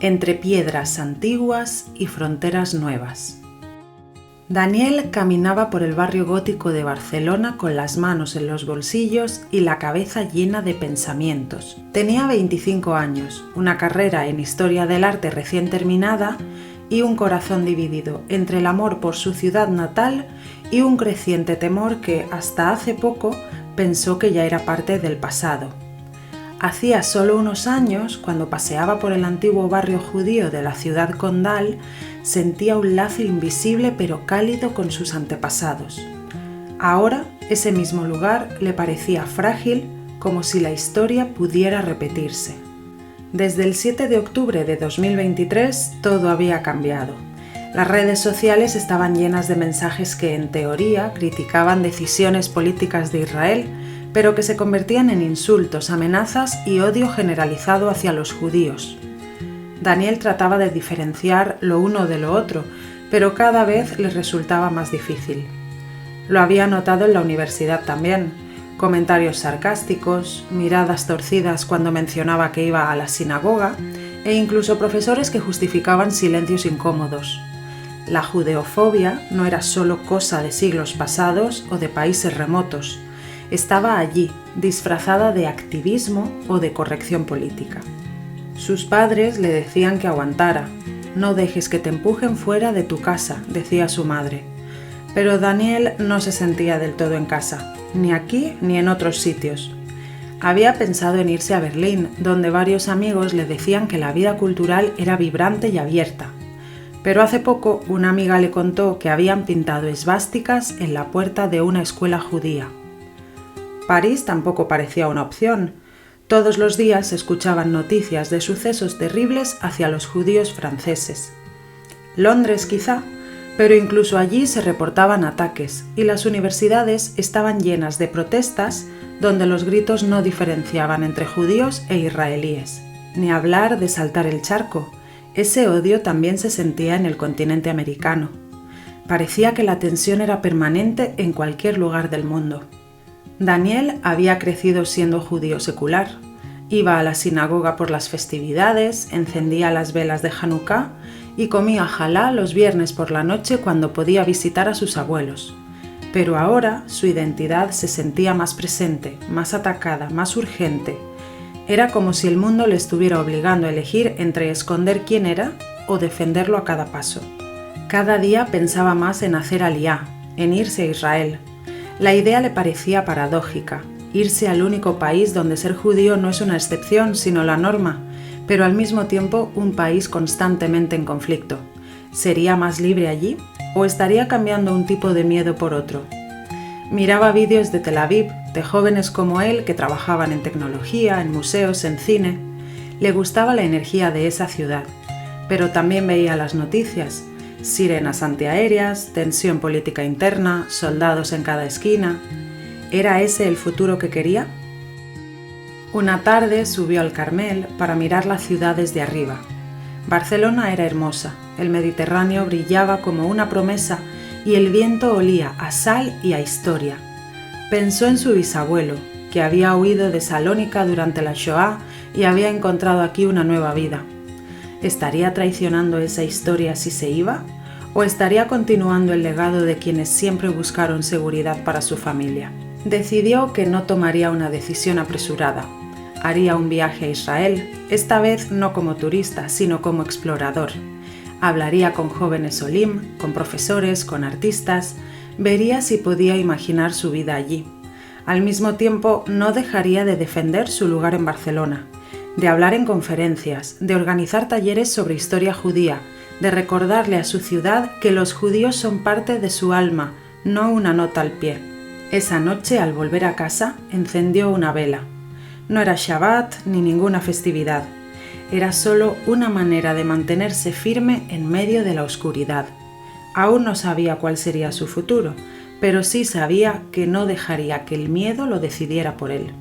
Entre piedras antiguas y fronteras nuevas. Daniel caminaba por el barrio gótico de Barcelona con las manos en los bolsillos y la cabeza llena de pensamientos. Tenía 25 años, una carrera en Historia del Arte recién terminada y un corazón dividido entre el amor por su ciudad natal y un creciente temor que, hasta hace poco, pensó que ya era parte del pasado. Hacía solo unos años, cuando paseaba por el antiguo barrio judío de la ciudad condal, sentía un lazo invisible pero cálido con sus antepasados. Ahora, ese mismo lugar le parecía frágil, como si la historia pudiera repetirse. Desde el 7 de octubre de 2023, todo había cambiado. Las redes sociales estaban llenas de mensajes que, en teoría, criticaban decisiones políticas de Israel, pero que se convertían en insultos, amenazas y odio generalizado hacia los judíos. Daniel trataba de diferenciar lo uno de lo otro, pero cada vez le resultaba más difícil. Lo había notado en la universidad también: comentarios sarcásticos, miradas torcidas cuando mencionaba que iba a la sinagoga, e incluso profesores que justificaban silencios incómodos. La judeofobia no era solo cosa de siglos pasados o de países remotos. Estaba allí, disfrazada de activismo o de corrección política. Sus padres le decían que aguantara. «No dejes que te empujen fuera de tu casa», decía su madre. Pero Daniel no se sentía del todo en casa, ni aquí ni en otros sitios. Había pensado en irse a Berlín, donde varios amigos le decían que la vida cultural era vibrante y abierta. Pero hace poco una amiga le contó que habían pintado esvásticas en la puerta de una escuela judía. París tampoco parecía una opción. Todos los días se escuchaban noticias de sucesos terribles hacia los judíos franceses. Londres quizá, pero incluso allí se reportaban ataques y las universidades estaban llenas de protestas donde los gritos no diferenciaban entre judíos e israelíes. Ni hablar de saltar el charco. Ese odio también se sentía en el continente americano. Parecía que la tensión era permanente en cualquier lugar del mundo. Daniel había crecido siendo judío secular. Iba a la sinagoga por las festividades, encendía las velas de Hanukkah y comía halá los viernes por la noche cuando podía visitar a sus abuelos. Pero ahora su identidad se sentía más presente, más atacada, más urgente. Era como si el mundo le estuviera obligando a elegir entre esconder quién era o defenderlo a cada paso. Cada día pensaba más en hacer aliyá, en irse a Israel. La idea le parecía paradójica, irse al único país donde ser judío no es una excepción, sino la norma, pero al mismo tiempo un país constantemente en conflicto. ¿Sería más libre allí? ¿O estaría cambiando un tipo de miedo por otro? Miraba vídeos de Tel Aviv, de jóvenes como él que trabajaban en tecnología, en museos, en cine. Le gustaba la energía de esa ciudad, pero también veía las noticias. Sirenas antiaéreas, tensión política interna, soldados en cada esquina. ¿Era ese el futuro que quería? Una tarde subió al Carmel para mirar la ciudad desde arriba. Barcelona era hermosa, el Mediterráneo brillaba como una promesa y el viento olía a sal y a historia. Pensó en su bisabuelo, que había huido de Salónica durante la Shoah y había encontrado aquí una nueva vida. ¿Estaría traicionando esa historia si se iba? ¿O estaría continuando el legado de quienes siempre buscaron seguridad para su familia? Decidió que no tomaría una decisión apresurada. Haría un viaje a Israel, esta vez no como turista, sino como explorador. Hablaría con jóvenes olim, con profesores, con artistas, vería si podía imaginar su vida allí. Al mismo tiempo, no dejaría de defender su lugar en Barcelona, de hablar en conferencias, de organizar talleres sobre historia judía, de recordarle a su ciudad que los judíos son parte de su alma, no una nota al pie. Esa noche, al volver a casa, encendió una vela. No era Shabbat ni ninguna festividad. Era solo una manera de mantenerse firme en medio de la oscuridad. Aún no sabía cuál sería su futuro, pero sí sabía que no dejaría que el miedo lo decidiera por él.